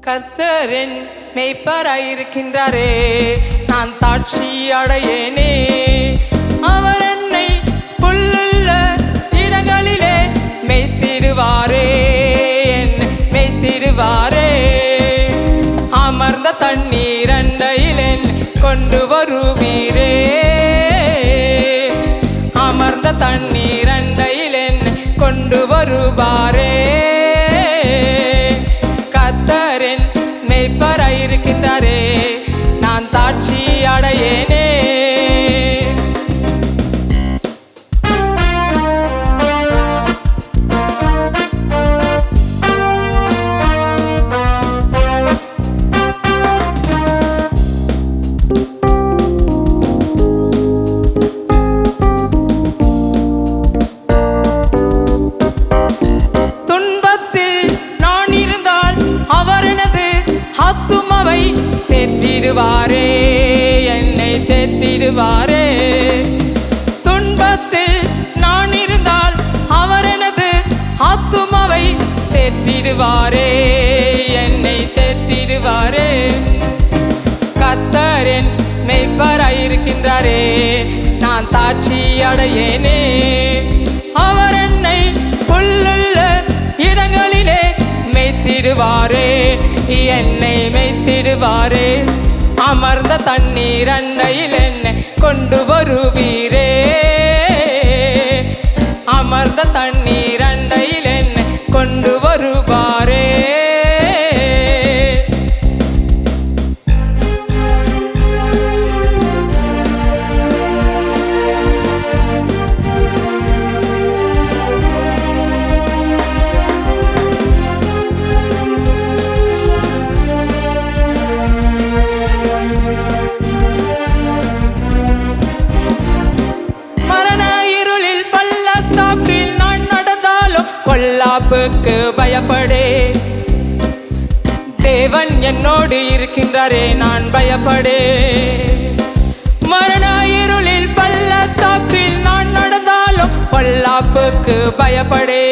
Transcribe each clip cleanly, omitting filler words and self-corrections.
கர்த்தரின் மேய்ப்பராயிருக்கின்றாரே, நான் தாட்சி அடையேனே. அவர் என்னை புல்லுள்ள இடங்களிலே மேய்த்திடுவாரே, என்னை மேய்த்திடுவாரே. அமர்ந்த தண்ணீர் அண்டையில் கொண்டு வருவீரே, அமர்ந்த தண்ணீர் அண்டையில் கொண்டு வருவாரே. கர்த்தரின் மேய்ப்பராயிருக்கின்றாரே, நான் தாட்சி அடையேனே. தேற்றிடுவாரே, என்னை தேற்றிடுவாரே. துன்பத்தில் நான் இருந்தால் அவர் எனது ஆத்துமாவை தேற்றிடுவாரே, என்னை தேற்றிடுவாரே. கர்த்தரின் மேய்ப்பராயிருக்கின்றாரே, நான் தாட்சி அடையேனே. அவர் என்னை புல்லுள்ள இடங்களிலே மேய்த்திடுவாரே, என்னை மேய்த்திடுவாரே. அமர்ந்த தண்ணீர் அண்டையில் என்னை கொண்டு வருவீரே, அமர்ந்த தண்ணீர் அண்டையில் என்னை கொண்டு வருவாரே. பொல்லாப்புக்கு பயப்படே, தேவன் என்னோடு இருக்கின்றாரே, நான் பயப்படே. மரண இருளில் பள்ளத்தாக்கில் நான் நடந்தாலும் பொல்லாப்புக்கு பயப்படே,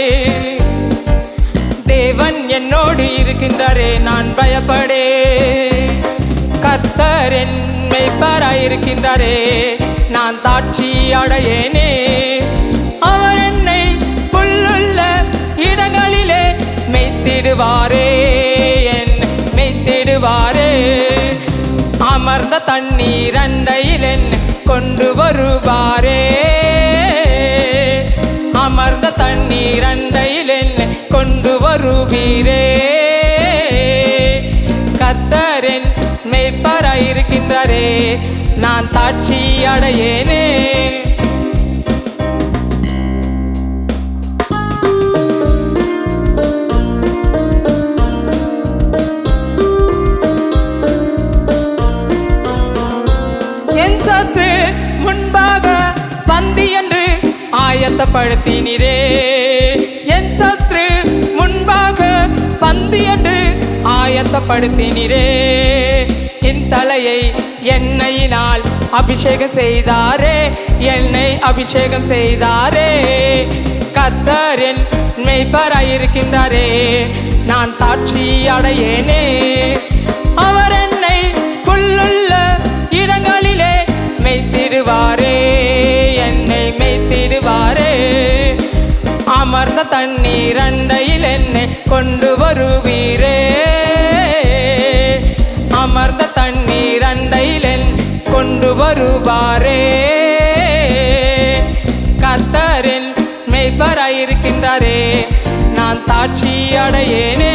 தேவன் என்னோடு இருக்கின்றாரே, நான் பயப்படே. கர்த்தரின் மேய்ப்பராயிருக்கின்றாரே, நான் தாட்சி அடையேனே. அவர் என்னை புல்லுள்ள இடங்களிலே மேய்த்திடுவாரே, என்னை மேய்த்திடுவாரே. அமர்ந்த தண்ணீர் அண்டையில் என்னை கொண்டு வருவாரே, அமர்ந்த தண்ணீர் அண்டையில் என்னை கொண்டு வருவீரே. கர்த்தரின் மேய்ப்பராயிருக்கின்றாரே, நான் தாட்சி அடையேனே. சற்று முன்பாக பந்தி என்று ஆயத்தப்படுத்தினீரே, என் சற்று முன்பாக பந்தி என்று ஆயத்தப்படுத்தினீரே. என் தலையை எண்ணெயினால் அபிஷேகம் செய்தாரே, என்னை அபிஷேகம் செய்தாரே. கர்த்தரின் மேய்ப்பராயிருக்கின்றாரே, நான் தாட்சி அடையேனே. அவர் என்னை புல்லுள்ள இடங்களிலே மேய்த்திடுவாரே, என்னை மேய்த்திடுவாரே. அமர்ந்த தண்ணீர் அண்டையில் என்னை கொண்டு வருவீரே, அமர்ந்த தண்ணீர் அண்டையில் கொண்டு வருவாரே. கர்த்தரின் மேய்ப்பராயிருக்கின்றாரே, நான் தாட்சி அடையேனே.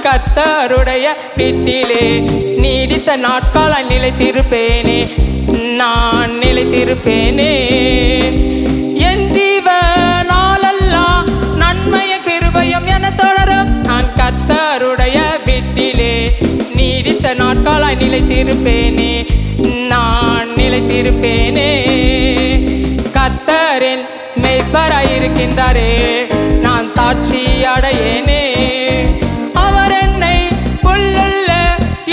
கர்த்தருடைய வீட்டிலே நீடித்த நாட்கால நிலைத்திருப்பேனே, நான் நிலைத்திருப்பேனே. என் ஜீவ நாளெல்லாம் நன்மைய கிருபையும் என தொடரும், நான் கர்த்தருடைய வீட்டிலே நீடித்த நீடித்த நாட்களாய் நிலைத்திருப்பேனே, நான் நிலைத்திருப்பேனே. கர்த்தரின் மெய்ப்பராய் இருக்கின்றாரே, நான் தாட்சி அடையேனே. அவர் என்னை புல்லுள்ள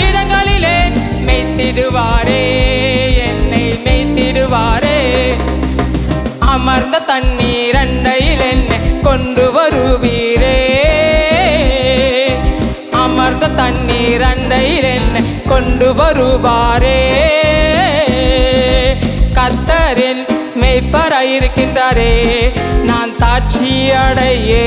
இடங்களிலே மேய்த்திடுவாரே, என்னை மேய்த்திடுவாரே. அமர்ந்த தண்ணீர் அண்டையில் என்னை கொண்டு வருவீரே, அமர்ந்த தண்ணீர் அண்டையில் என்னை கொண்டு வருவாரே. கர்த்தரின் மெய்ப்பராய் இருக்கின்றாரே, நான் தாட்சி அடையே.